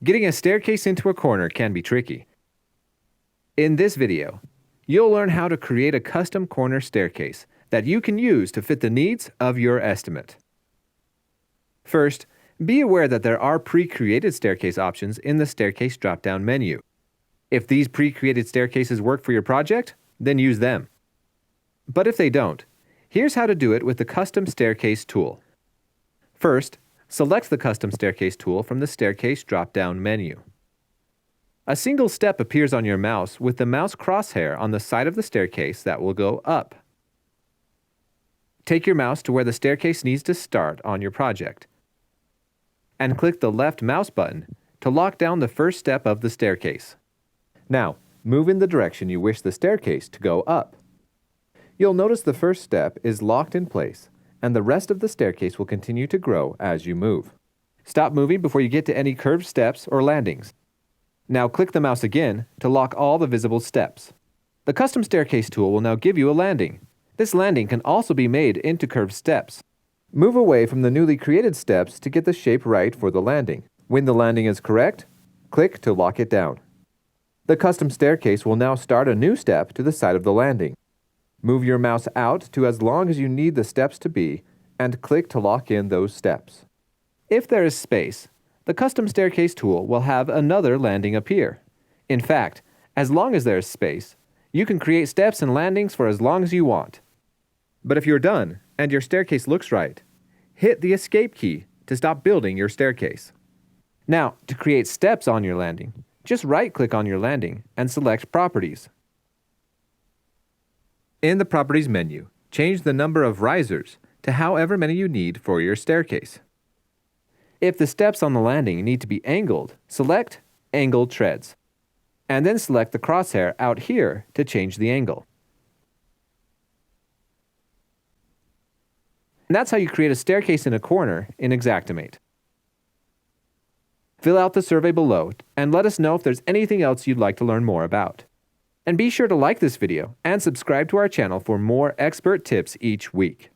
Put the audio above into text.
Getting a staircase into a corner can be tricky. In this video, you'll learn how to create a custom corner staircase that you can use to fit the needs of your estimate. First, be aware that there are pre-created staircase options in the staircase drop-down menu. If these pre-created staircases work for your project, then use them. But if they don't, here's how to do it with the Custom Staircase tool. First, select the Custom Staircase tool from the Staircase drop-down menu. A single step appears on your mouse with the mouse crosshair on the side of the staircase that will go up. Take your mouse to where the staircase needs to start on your project, and click the left mouse button to lock down the first step of the staircase. Now, move in the direction you wish the staircase to go up. You'll notice the first step is locked in place, and the rest of the staircase will continue to grow as you move. Stop moving before you get to any curved steps or landings. Now click the mouse again to lock all the visible steps. The Custom Staircase tool will now give you a landing. This landing can also be made into curved steps. Move away from the newly created steps to get the shape right for the landing. When the landing is correct, click to lock it down. The Custom Staircase will now start a new step to the side of the landing. Move your mouse out to as long as you need the steps to be, and click to lock in those steps. If there is space, the Custom Staircase tool will have another landing appear. In fact, as long as there is space, you can create steps and landings for as long as you want. But if you're done and your staircase looks right, hit the Escape key to stop building your staircase. Now, to create steps on your landing, just right-click on your landing and select Properties. In the Properties menu, change the number of risers to however many you need for your staircase. If the steps on the landing need to be angled, select Angled Treads, and then select the crosshair out here to change the angle. And that's how you create a staircase in a corner in Xactimate. Fill out the survey below and let us know if there's anything else you'd like to learn more about. And be sure to like this video and subscribe to our channel for more Xpert tips each week.